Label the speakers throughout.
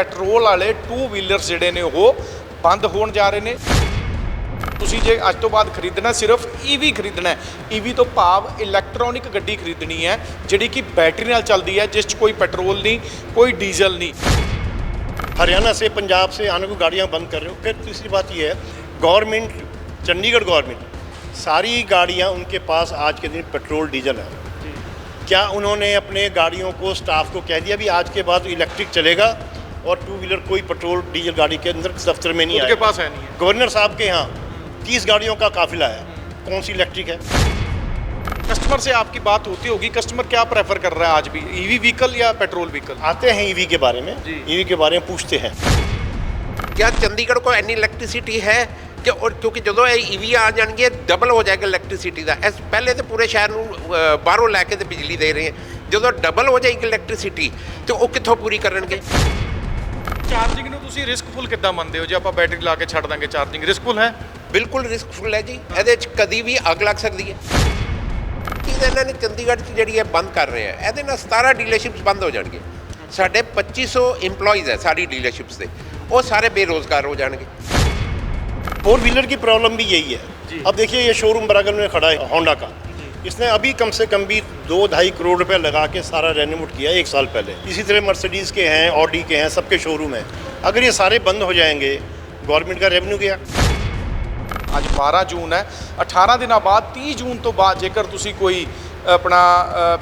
Speaker 1: Petrol ਵਾਲੇ two wheelers ਜਿਹੜੇ ਨੇ ਉਹ ਬੰਦ ਹੋਣ ਜਾ ਰਹੇ ਨੇ। ਤੁਸੀਂ ਜੇ ਅੱਜ ਤੋਂ ਬਾਅਦ ਖਰੀਦਣਾ ਸਿਰਫ ਈਵੀ ਖਰੀਦਣਾ ਹੈ। ਈਵੀ ਤੋਂ ਭਾਵ ਇਲੈਕਟ੍ਰੋਨਿਕ ਗੱਡੀ ਖਰੀਦਣੀ ਹੈ ਜਿਹੜੀ ਕਿ बैटरी ਨਾਲ ਚੱਲਦੀ है, जिस कोई पेट्रोल नहीं, कोई डीजल नहीं।
Speaker 2: हरियाणा से पंजाब से आने को गाड़ियाँ बंद कर रहे हो। फिर तीसरी बात ये है, गवर्नमेंट, चंडीगढ़ गवर्नमेंट सारी गाड़ियाँ उनके पास आज के दिन पेट्रोल डीजल है। क्या उन्होंने अपने गाड़ियों को, स्टाफ को कह दिया भी आज के बाद इलेक्ट्रिक चलेगा और टू व्हीलर कोई पेट्रोल डीजल गाड़ी के अंदर दफ्तर में नहीं आएगा?
Speaker 1: उनके पास है नहीं है।
Speaker 2: गवर्नर साहब के यहाँ 30 गाड़ियों का काफिला है, कौन सी इलेक्ट्रिक है?
Speaker 1: कस्टमर से आपकी बात होती होगी, कस्टमर क्या प्रेफर कर रहा है आज भी, ईवी व्हीकल या पेट्रोल व्हीकल?
Speaker 2: आते हैं ईवी के बारे में, ईवी के बारे में पूछते हैं।
Speaker 3: क्या चंडीगढ़ को इन्नी इलैक्ट्रिसिटी है कि और क्योंकि जो ईवी आ जाएंगे डबल हो जाएगा इलैक्ट्रिसिटी का। इस पहले तो पूरे शहर ਨੂੰ ਬਾਹਰੋਂ ਲੈ ਕੇ ਤੇ ਬਿਜਲੀ ਦੇ ਰਹੇ हैं, ਜਦੋਂ ਡਬਲ ਹੋ ਜਾਏਗੀ ਇਲੈਕਟ੍ਰਿਸਿਟੀ ਤੇ ਉਹ ਕਿੱਥੋਂ ਪੂਰੀ ਕਰਨਗੇ?
Speaker 1: ਚਾਰਜਿੰਗ ਨੂੰ ਤੁਸੀਂ ਰਿਸਕਫੁਲ ਕਿੱਦਾਂ ਮੰਨਦੇ ਹੋ? ਜੇ ਆਪਾਂ ਬੈਟਰੀ ਲਾ ਕੇ ਛੱਡ ਦਾਂਗੇ, ਚਾਰਜਿੰਗ ਰਿਸਕਫੁਲ ਹੈ?
Speaker 3: ਬਿਲਕੁਲ ਰਿਸਕਫੁਲ ਹੈ ਜੀ। ਇਹਦੇ 'ਚ ਕਦੀ ਵੀ ਅੱਗ ਲੱਗ ਸਕਦੀ ਹੈ। ਇਹਨਾਂ ਨੇ ਚੰਡੀਗੜ੍ਹ 'ਚ ਜਿਹੜੀ ਹੈ ਬੰਦ ਕਰ ਰਹੇ ਆ, ਇਹਦੇ ਨਾਲ 17 ਡੀਲਰਸ਼ਿਪਸ ਬੰਦ ਹੋ ਜਾਣਗੇ। ਸਾਡੇ 2500 EMPLOYਜ਼ ਹੈ ਸਾਰੀ ਡੀਲਰशिप्स ਦੇ, ਉਹ ਸਾਰੇ बेरोजगार हो जाएंगे।
Speaker 2: फोर व्हीलर की प्रॉब्लम भी यही है। अब देखिए ये शोरूम बराबर में खड़ा है होंडा का, इसने अभी कम से कम भी 2-2.5 करोड़ रुपए लगा के सारा रेनोवेट किया 1 साल पहले। इसी तरह मर्सिडीज़ के हैं, ऑडी के हैं, सबके शोरूम हैं। अगर ये सारे बंद हो जाएंगे, गवर्नमेंट का रेवेन्यू गया।
Speaker 1: ਅੱਜ 12 ਜੂਨ ਹੈ, 18 ਦਿਨਾਂ ਬਾਅਦ 30 ਜੂਨ ਤੋਂ ਬਾਅਦ ਜੇਕਰ ਤੁਸੀਂ ਕੋਈ ਆਪਣਾ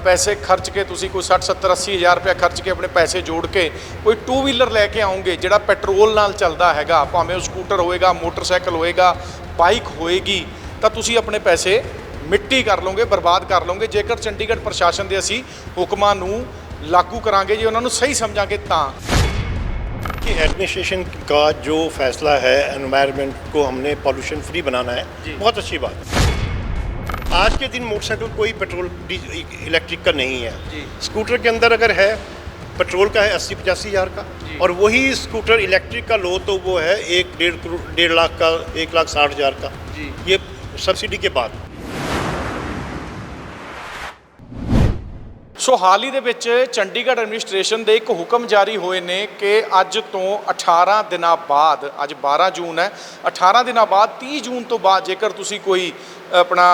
Speaker 1: ਪੈਸੇ ਖਰਚ ਕੇ, ਤੁਸੀਂ ਕੋਈ 60-70-80 ਹਜ਼ਾਰ ਰੁਪਏ ਖਰਚ ਕੇ ਆਪਣੇ ਪੈਸੇ ਜੋੜ ਕੇ ਕੋਈ ਟੂ ਵੀਲਰ ਲੈ ਕੇ ਆਉਂਗੇ ਜਿਹੜਾ ਪੈਟਰੋਲ ਨਾਲ ਚੱਲਦਾ ਹੈਗਾ, ਭਾਵੇਂ ਉਹ ਸਕੂਟਰ ਹੋਏਗਾ, ਮੋਟਰਸਾਈਕਲ ਹੋਏਗਾ, ਬਾਈਕ ਹੋਏਗੀ, ਤਾਂ ਤੁਸੀਂ ਆਪਣੇ ਪੈਸੇ ਮਿੱਟੀ ਕਰ ਲਓਗੇ, ਬਰਬਾਦ ਕਰ ਲਓਗੇ। ਜੇਕਰ ਚੰਡੀਗੜ੍ਹ ਪ੍ਰਸ਼ਾਸਨ ਦੇ ਅਸੀਂ ਹੁਕਮਾਂ ਨੂੰ ਲਾਗੂ ਕਰਾਂਗੇ, ਜੇ ਉਹਨਾਂ ਨੂੰ ਸਹੀ ਸਮਝਾਂਗੇ ਤਾਂ।
Speaker 2: कि एडमिनिस्ट्रेशन का जो फैसला है एनवायरनमेंट को हमने पॉल्यूशन फ्री बनाना है, बहुत अच्छी बात है। आज के दिन मोटरसाइकिल कोई पेट्रोल इलेक्ट्रिक का नहीं है। स्कूटर के अंदर अगर है पेट्रोल का है 80-85 हज़ार का, और वही स्कूटर इलेक्ट्रिक का लो तो वो है 1-1.5 लाख का, 1,60,000 का, ये सब्सिडी के बाद।
Speaker 1: ਸੋ ਹਾਲ ਹੀ ਦੇ ਵਿੱਚ ਚੰਡੀਗੜ੍ਹ ਐਡਮਿਨਿਸਟ੍ਰੇਸ਼ਨ ਦੇ ਇੱਕ ਹੁਕਮ ਜਾਰੀ ਹੋਏ ਨੇ ਕਿ ਅੱਜ ਤੋਂ 18 ਦਿਨਾਂ ਬਾਅਦ, ਅੱਜ 12 ਜੂਨ ਹੈ, 18 ਦਿਨਾਂ ਬਾਅਦ 30 ਜੂਨ ਤੋਂ ਬਾਅਦ ਜੇਕਰ ਤੁਸੀਂ ਕੋਈ ਆਪਣਾ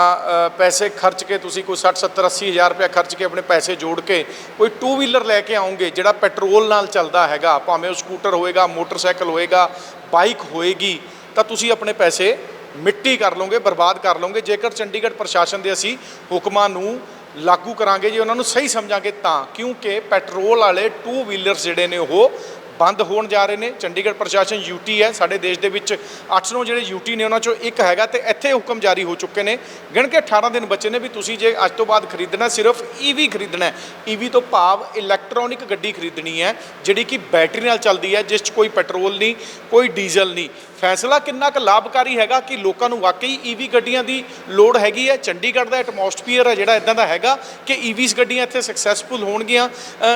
Speaker 1: ਪੈਸੇ ਖਰਚ ਕੇ, ਤੁਸੀਂ ਕੋਈ 60-70-80 ਹਜ਼ਾਰ ਰੁਪਏ ਖਰਚ ਕੇ ਆਪਣੇ ਪੈਸੇ ਜੋੜ ਕੇ ਕੋਈ ਟੂ ਵੀਲਰ ਲੈ ਕੇ ਆਉਂਗੇ ਜਿਹੜਾ ਪੈਟਰੋਲ ਨਾਲ ਚੱਲਦਾ ਹੈਗਾ, ਭਾਵੇਂ ਉਹ ਸਕੂਟਰ ਹੋਏਗਾ, ਮੋਟਰਸਾਈਕਲ ਹੋਏਗਾ, ਬਾਈਕ ਹੋਏਗੀ, ਤਾਂ ਤੁਸੀਂ ਆਪਣੇ ਪੈਸੇ ਮਿੱਟੀ ਕਰ ਲਓਗੇ, ਬਰਬਾਦ ਕਰ ਲਓਗੇ। ਜੇਕਰ ਚੰਡੀਗੜ੍ਹ ਪ੍ਰਸ਼ਾਸਨ ਦੇ ਅਸੀਂ ਹੁਕਮਾਂ ਨੂੰ ਲਾਗੂ ਕਰਾਂਗੇ, ਜੇ ਉਹਨਾਂ ਨੂੰ ਸਹੀ ਸਮਝਾਂਗੇ ਤਾਂ, ਕਿਉਂਕਿ ਪੈਟਰੋਲ ਵਾਲੇ ਟੂ ਵੀਲਰਸ ਜਿਹੜੇ ਨੇ ਉਹ ਬੰਦ ਹੋਣ ਜਾ ਰਹੇ ਨੇ। ਚੰਡੀਗੜ੍ਹ ਪ੍ਰਸ਼ਾਸਨ ਯੂਟੀ ਹੈ, ਸਾਡੇ ਦੇਸ਼ ਦੇ ਵਿੱਚ 8-9 ਜਿਹੜੇ ਯੂਟੀ ਨੇ ਉਹਨਾਂ 'ਚੋਂ ਇੱਕ ਹੈਗਾ, ਤੇ ਇੱਥੇ ਹੁਕਮ ਜਾਰੀ ਹੋ ਚੁੱਕੇ ਨੇ। ਗਿਣ ਕੇ 18 ਦਿਨ ਬੱਚੇ ਨੇ ਵੀ ਤੁਸੀਂ ਜੇ ਅੱਜ ਤੋਂ ਬਾਅਦ ਖਰੀਦਣਾ ਸਿਰਫ ਈਵੀ ਖਰੀਦਣਾ ਹੈ। ਈਵੀ ਤੋਂ ਭਾਵ ਇਲੈਕਟ੍ਰੋਨਿਕ ਗੱਡੀ ਖਰੀਦਣੀ ਹੈ ਜਿਹੜੀ ਕਿ बैटरी ਨਾਲ ਚੱਲਦੀ ਹੈ, ਜਿਸ 'ਚ ਕੋਈ ਪੈਟਰੋਲ ਨਹੀਂ, ਕੋਈ ਡੀਜ਼ਲ ਨਹੀਂ। ਫੈਸਲਾ ਕਿੰਨਾ ਕੁ ਲਾਭਕਾਰੀ ਹੈਗਾ ਕਿ ਲੋਕਾਂ ਨੂੰ ਵਾਕਈ ਈਵੀ ਗੱਡੀਆਂ ਦੀ ਲੋੜ ਹੈਗੀ ਹੈ? ਚੰਡੀਗੜ੍ਹ ਦਾ ਐਟਮੋਸਫੀਅਰ ਹੈ ਜਿਹੜਾ ਇੱਦਾਂ ਦਾ ਹੈਗਾ ਕਿ ਈਵੀਸ ਗੱਡੀਆਂ ਇੱਥੇ ਸਕਸੈਸਫੁਲ ਹੋਣਗੀਆਂ।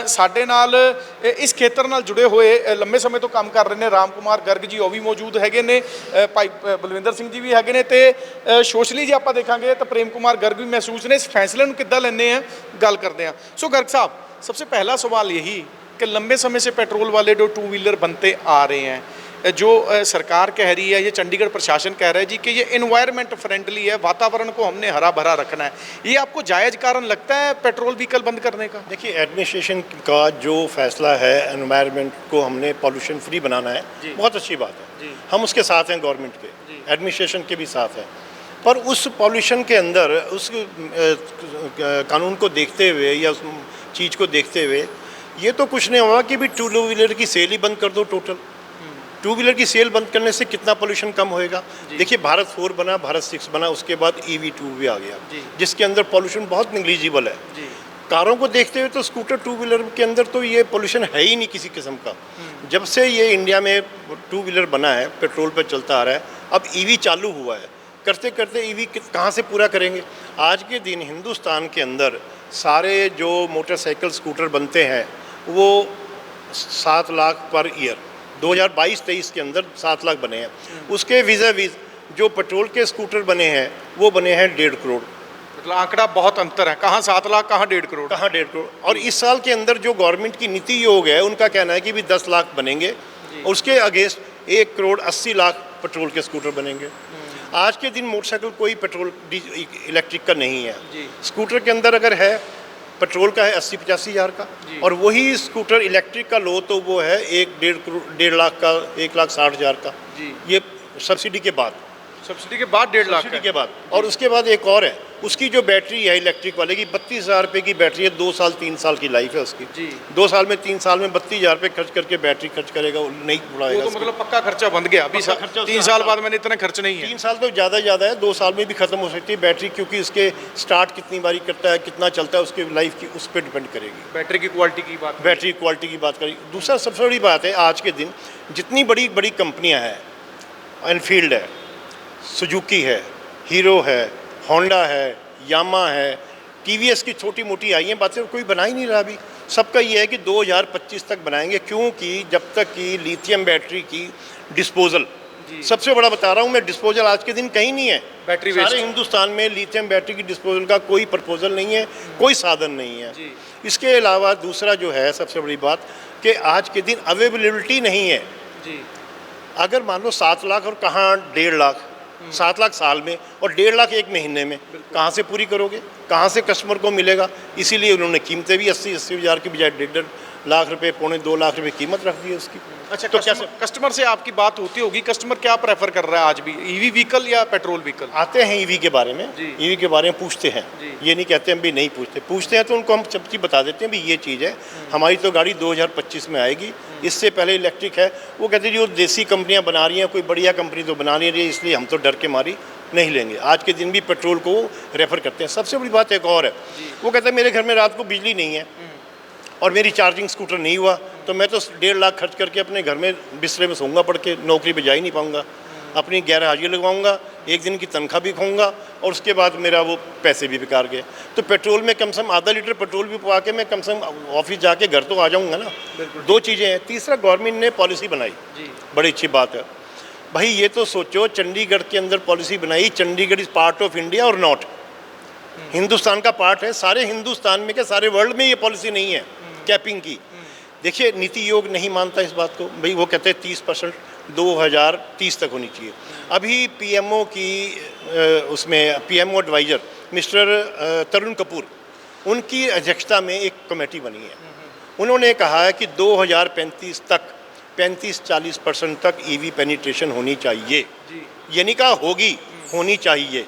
Speaker 1: ਸਾਡੇ ਨਾਲ ਇਸ ਖੇਤਰ ਨਾਲ ਜੁੜੇ ਹੋਏ ਲੰਮੇ ਸਮੇਂ ਤੋਂ ਕੰਮ ਕਰ ਰਹੇ ਨੇ ਰਾਮ ਕੁਮਾਰ ਗਰਗ ਜੀ, ਉਹ ਵੀ ਮੌਜੂਦ ਹੈਗੇ ਨੇ, ਭਾਈ ਬਲਵਿੰਦਰ ਸਿੰਘ ਜੀ ਵੀ ਹੈਗੇ ਨੇ, ਤੇ ਸੋਸ਼ਲੀ ਜੇ ਆਪਾਂ ਦੇਖਾਂਗੇ ਤਾਂ ਪ੍ਰੇਮ ਕੁਮਾਰ ਗਰਗ ਵੀ ਮਹਿਸੂਸ ਨੇ। ਇਸ ਫੈਸਲੇ ਨੂੰ ਕਿੱਦਾਂ ਲੈਂਦੇ ਆ, ਗੱਲ ਕਰਦੇ हैं। सो गर्ग साहब, सबसे पहला सवाल यही कि लंबे समय से पेट्रोल वाले जो टू व्हीलर बनते आ रहे हैं, जो सरकार कह रही है, ये चंडीगढ़ प्रशासन कह रहा है जी कि ये एनवायरनमेंट फ्रेंडली है, वातावरण को हमने हरा भरा रखना है, ये आपको जायज़ कारण लगता है पेट्रोल व्हीकल बंद करने का?
Speaker 2: देखिए एडमिनिस्ट्रेशन का जो फैसला है एनवायरनमेंट को हमने पॉल्यूशन फ्री बनाना है, बहुत अच्छी बात है। हम उसके साथ हैं, गवर्नमेंट के, एडमिनिस्ट्रेशन के भी साथ हैं। पर उस पॉल्यूशन के अंदर उस कानून को देखते हुए या उस चीज़ को देखते हुए ये तो कुछ नहीं होगा कि भी टू व्हीलर की सेल ही बंद कर दो टोटल। टू व्हीलर की सेल बंद करने से कितना पोल्यूशन कम होएगा? देखिए भारत 4 बना, भारत 6 बना, उसके बाद EV2 भी आ गया, जिसके अंदर पोल्यूशन बहुत निग्लिजिबल है। कारों को देखते हुए तो स्कूटर टू व्हीलर के अंदर तो ये पोल्यूशन है ही नहीं किसी किस्म का। जब से ये इंडिया में टू व्हीलर बना है, पेट्रोल पर चलता आ रहा है, अब EV चालू हुआ है, करते करते EV कहाँ से पूरा करेंगे? आज के दिन हिंदुस्तान के अंदर सारे जो मोटरसाइकिल स्कूटर बनते हैं वो 7 लाख पर ईयर 2022-23 के अंदर 7 लाख बने हैं। उसके वीज़ा वीज़ जो पेट्रोल के स्कूटर बने हैं वो बने हैं 1.5 करोड़।
Speaker 1: मतलब आंकड़ा बहुत अंतर है, कहाँ 7 लाख कहाँ 1.5 करोड़।
Speaker 2: कहाँ 1.5 करोड़। और इस साल के अंदर जो गवर्नमेंट की नीति योग है, उनका कहना है कि भी 10 लाख बनेंगे और उसके अगेंस्ट 1 करोड़ 80 लाख पेट्रोल के स्कूटर बनेंगे। आज के दिन मोटरसाइकिल कोई पेट्रोल इलेक्ट्रिक का नहीं है। स्कूटर के अंदर अगर है पेट्रोल का है 80-85 हज़ार का, और वही स्कूटर इलेक्ट्रिक का लो तो वो है 1.5 लाख का, 1,60,000 का। ये सब्सिडी के बाद,
Speaker 1: सब्सिडी के बाद 1.5 लाख
Speaker 2: सब्सिडी के बाद। और उसके बाद एक और है, उसकी जो बैटरी है इलेक्ट्रिक वाले की 32,000 रुपये की बैटरी है, 2 साल 3 साल की लाइफ है उसकी। 2 साल में 3 साल में 32,000 रुपये खर्च करके बैटरी खर्च करेगा, नहीं उड़ाएगा।
Speaker 1: तो मतलब पक्का खर्चा बन गया अभी। 3 साल बाद मैंने इतना खर्च नहीं है।
Speaker 2: 3 साल तो ज़्यादा है, 2 साल में भी खत्म हो सकती है बैटरी, क्योंकि इसके स्टार्ट कितनी बारी करता है, कितना चलता है, उसकी लाइफ की उस पर डिपेंड करेगी।
Speaker 1: बैटरी की क्वालिटी की बात,
Speaker 2: बैटरी क्वालिटी की बात करेगी। दूसरा सबसे बड़ी बात है, आज के दिन जितनी बड़ी बड़ी कंपनियाँ हैं, एनफील्ड है, सुजुकी है, हीरो है, होंडा है, यामा है, टीवीएस की छोटी मोटी आई हैं, बातें कोई बना ही नहीं रहा अभी। सबका ये है कि 2025 तक बनाएंगे, क्योंकि जब तक कि लिथियम बैटरी की डिस्पोजल, सबसे बड़ा बता रहा हूँ मैं, डिस्पोजल आज के दिन कहीं नहीं है।
Speaker 1: बैटरी
Speaker 2: सारे हिंदुस्तान में लिथियम बैटरी की डिस्पोजल का कोई प्रपोजल नहीं है, कोई साधन नहीं है। इसके अलावा दूसरा जो है सबसे बड़ी बात, कि आज के दिन अवेलेबिलिटी नहीं है। अगर मान लो 7 लाख और कहाँ 1.5 लाख, 7 लाख साल में और 1.5 लाख एक महीने में, कहाँ से पूरी करोगे, कहाँ से कस्टमर को मिलेगा? इसीलिए उन्होंने कीमतें भी 80-80 हज़ार की बजाय 1.5 लाख रुपए, 2 लाख रुपए कीमत रख दी है उसकी।
Speaker 1: अच्छा,
Speaker 2: तो
Speaker 1: कस्टमर से आपकी बात होती होगी, कस्टमर क्या प्रेफर कर रहा है आज भी, ईवी व्हीकल या पेट्रोल व्हीकल?
Speaker 2: आते हैं ईवी के बारे में, ईवी के बारे में पूछते हैं, ये नहीं कहते हम भी नहीं पूछते हैं तो उनको हम सब चीज़ बता देते हैं भी ये चीज़ है, हमारी तो गाड़ी 2025 में आएगी, इससे पहले इलेक्ट्रिक है। वो कहते हैं जो देसी कंपनियाँ बना रही हैं, कोई बढ़िया कंपनी तो बना नहीं रही, इसलिए हम तो डर के मारी नहीं लेंगे। आज के दिन भी पेट्रोल को रेफ़र करते हैं। सबसे बड़ी बात एक और है, वो कहते हैं मेरे घर में रात को बिजली नहीं है और मेरी चार्जिंग स्कूटर नहीं हुआ, तो मैं तो 1.5 लाख खर्च करके अपने घर में बिस्तरे में सोऊंगा पड़ के, नौकरी पे जा ही नहीं पाऊंगा, अपनी गैर हाजिरी लगवाऊंगा, एक दिन की तनख्वाह भी खाऊंगा और उसके बाद मेरा वो पैसे भी बेकार गए। तो पेट्रोल में कम से कम आधा लीटर पेट्रोल भी पवा के मैं कम से कम ऑफिस जाके घर तो आ जाऊँगा ना। 2 चीज़ें हैं। तीसरा, गवर्नमेंट ने पॉलिसी बनाई, बड़ी अच्छी बात है भाई। ये तो सोचो, चंडीगढ़ के अंदर पॉलिसी बनाई, Chandigarh is part of India और नॉट, हिंदुस्तान का पार्ट है। सारे हिंदुस्तान में, क्या सारे वर्ल्ड में ये पॉलिसी नहीं है कैपिंग की। देखिए, नीति आयोग नहीं मानता इस बात को भाई, वो कहते हैं 30% 2030 तक होनी चाहिए। अभी पीएमओ की उसमें PMO adviser mister Tarun Kapoor, उनकी अध्यक्षता में एक कमेटी बनी है। उन्होंने कहा है कि 2035 तक 35-40% तक ईवी पेनिट्रेशन होनी चाहिए। ये नहीं कहा होगी, होनी चाहिए।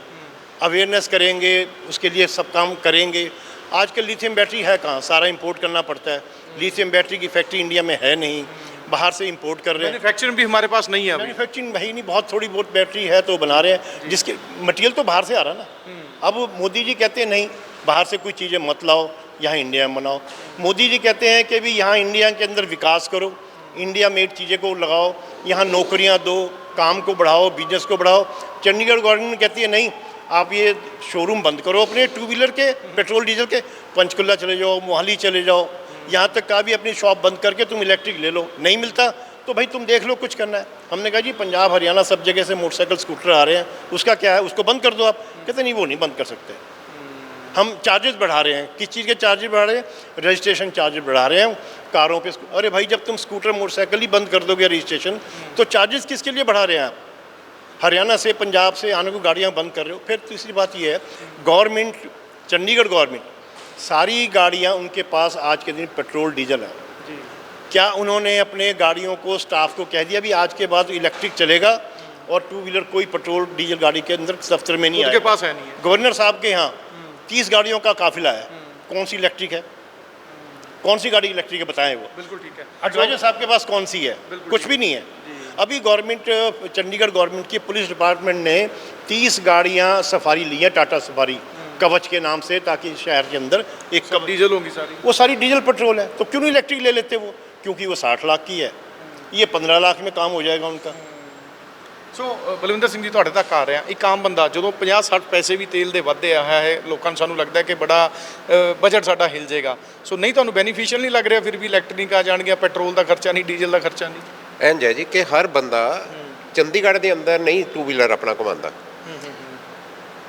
Speaker 2: अवेयरनेस करेंगे, उसके लिए सब काम करेंगे। आजकल लिथियम बैटरी है कहाँ, सारा इंपोर्ट करना पड़ता है। लिथियम बैटरी की फैक्ट्री इंडिया में है नहीं, बाहर से इंपोर्ट कर रहे हैं।
Speaker 1: मैन्युफैक्चरिंग भी हमारे पास नहीं है।
Speaker 2: मैन्युफैक्चरिंग भाई नहीं, बहुत थोड़ी बहुत बैटरी है तो बना रहे हैं, जिसके मटेरियल तो बाहर से आ रहा है ना। अब मोदी जी कहते हैं नहीं, बाहर से कोई चीज़ें मत लाओ, यहाँ इंडिया में बनाओ। मोदी जी कहते हैं कि भी यहाँ इंडिया के अंदर विकास करो, इंडिया मेड चीज़ें को लगाओ, यहाँ नौकरियाँ दो, काम को बढ़ाओ, बिजनेस को बढ़ाओ। चंडीगढ़ गवर्नमेंट कहती है नहीं, आप ये शोरूम बंद करो अपने 2 व्हीलर के, पेट्रोल डीजल के, पंचकुला चले जाओ, मोहाली चले जाओ, यहाँ तक का भी अपनी शॉप बंद करके तुम इलेक्ट्रिक ले लो। नहीं मिलता तो भाई तुम देख लो, कुछ करना है। हमने कहा जी पंजाब हरियाणा सब जगह से मोटरसाइकिल स्कूटर आ रहे हैं, उसका क्या है, उसको बंद कर दो आप। कहते नहीं, वो नहीं बंद कर सकते, हम चार्जेस बढ़ा रहे हैं। किस चीज़ के चार्जेस बढ़ा रहे हैं? रजिस्ट्रेशन चार्जेस बढ़ा रहे हैं कारों पे। अरे भाई, जब तुम स्कूटर मोटरसाइकिल ही बंद कर दोगे रजिस्ट्रेशन, तो चार्जेस किसके लिए बढ़ा रहे हैं आप? हरियाणा से पंजाब से आने को गाड़ियाँ बंद कर रहे हो। फिर तीसरी बात ये है, गवर्नमेंट, चंडीगढ़ गवर्नमेंट, सारी गाड़ियाँ उनके पास आज के दिन पेट्रोल डीजल है। क्या उन्होंने अपने गाड़ियों को, स्टाफ को कह दिया भी आज के बाद इलेक्ट्रिक चलेगा और 2 व्हीलर कोई पेट्रोल डीजल गाड़ी के अंदर दफ्तर में नहीं आएगा?
Speaker 1: उनके पास है नहीं है।
Speaker 2: गवर्नर साहब के यहाँ 30 गाड़ियों का काफिला है, कौन सी इलेक्ट्रिक है, कौन सी गाड़ी इलेक्ट्रिक है, बताएं वो।
Speaker 1: बिल्कुल ठीक है।
Speaker 2: एडवाइजर साहब के पास कौन सी है? कुछ भी नहीं है। अभी गवर्नमेंट, चंडीगढ़ गवर्नमेंट की पुलिस डिपार्टमेंट ने 30 गाड़ियाँ सफारी ली हैं, टाटा सफारी कवच के नाम से, ताकि शहर के अंदर एक
Speaker 1: डीजल होंगी सारी,
Speaker 2: वो सारी डीजल पेट्रोल है। तो क्यों नहीं इलेक्ट्रिक ले लेते वो? क्योंकि वो 60 लाख की है, ये 15 लाख में काम हो जाएगा उनका।
Speaker 1: ਸੋ ਬਲਵਿੰਦਰ ਸਿੰਘ ਜੀ, ਤੁਹਾਡੇ ਤੱਕ ਆ ਰਿਹਾ, ਇੱਕ ਆਮ ਬੰਦਾ ਜਦੋਂ 50-60 ਪੈਸੇ ਵੀ ਤੇਲ ਦੇ ਵੱਧਦੇ ਆ ਹੈ, ਲੋਕਾਂ ਨੂੰ ਸਾਨੂੰ ਲੱਗਦਾ ਕਿ ਬੜਾ ਬਜਟ ਸਾਡਾ ਹਿਲ ਜਾਏਗਾ। ਸੋ ਨਹੀਂ, ਤੁਹਾਨੂੰ ਬੈਨੀਫੀਸ਼ੀਅਲ ਨਹੀਂ ਲੱਗ ਰਿਹਾ ਫਿਰ ਵੀ ਇਲੈਕਟ੍ਰਿਕ ਆ ਜਾਣਗੀਆਂ, ਪੈਟਰੋਲ ਦਾ ਖਰਚਾ ਨਹੀਂ, ਡੀਜ਼ਲ ਦਾ ਖਰਚਾ ਨਹੀਂ?
Speaker 3: ਇੰਝ ਹੈ ਜੀ ਕਿ ਹਰ ਬੰਦਾ ਚੰਡੀਗੜ੍ਹ ਦੇ ਅੰਦਰ ਨਹੀਂ 2 ਵੀਲਰ ਆਪਣਾ ਘੁਮਾਉਂਦਾ।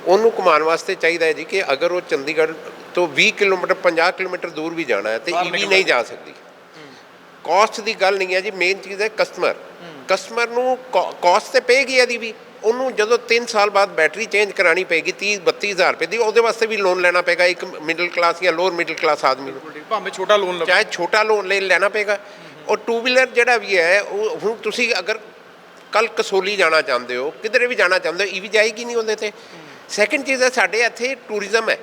Speaker 3: ਉਹਨੂੰ ਘੁਮਾਉਣ ਵਾਸਤੇ ਚਾਹੀਦਾ ਹੈ ਜੀ ਕਿ ਅਗਰ ਉਹ ਚੰਡੀਗੜ੍ਹ ਤੋਂ 20 ਕਿਲੋਮੀਟਰ 50 ਕਿਲੋਮੀਟਰ ਦੂਰ ਵੀ ਜਾਣਾ ਹੈ ਤੇ ਈਵੀ ਨਹੀਂ ਜਾ ਸਕਦੀ। ਕਾਸਟ ਦੀ ਗੱਲ ਨਹੀਂ ਹੈ ਜੀ, ਮੇਨ ਚੀਜ਼ ਹੈ ਕਸਟਮਰ ਨੂੰ ਕਾਸਟ ਤੇ ਪਏਗੀ ਇਹਦੀ ਵੀ। ਉਹਨੂੰ ਜਦੋਂ 3 ਸਾਲ ਬਾਅਦ ਬੈਟਰੀ ਚੇਂਜ ਕਰਾਉਣੀ ਪਏਗੀ 30-32 ਹਜ਼ਾਰ ਰੁਪਏ ਦੀ, ਉਹਦੇ ਵਾਸਤੇ ਵੀ ਲੋਨ ਲੈਣਾ ਪਏਗਾ ਇੱਕ ਮਿਡਲ ਕਲਾਸ ਜਾਂ ਲੋਅਰ ਮਿਡਲ ਕਲਾਸ ਆਦਮੀ ਨੂੰ,
Speaker 1: ਭਾਵੇਂ ਛੋਟਾ ਲੋਨ ਲਓ,
Speaker 3: ਚਾਹੇ ਛੋਟਾ ਲੋਨ ਲੈਣਾ ਪਏਗਾ। ਔਰ ਟੂ ਵੀਲਰ ਜਿਹੜਾ ਵੀ ਹੈ ਉਹ ਹੁਣ ਤੁਸੀਂ ਅਗਰ ਕੱਲ ਕਸੋਲੀ ਜਾਣਾ ਚਾਹੁੰਦੇ ਹੋ, ਕਿਧਰੇ ਵੀ ਜਾਣਾ ਚਾਹੁੰਦੇ ਹੋ, ਈਵੀ ਜਾਏਗੀ ਨਹੀਂ ਉਹਦੇ ਤੇ। ਸੈਕਿੰਡ ਚੀਜ਼ ਹੈ ਸਾਡੇ ਇੱਥੇ ਟੂਰਿਜ਼ਮ ਹੈ,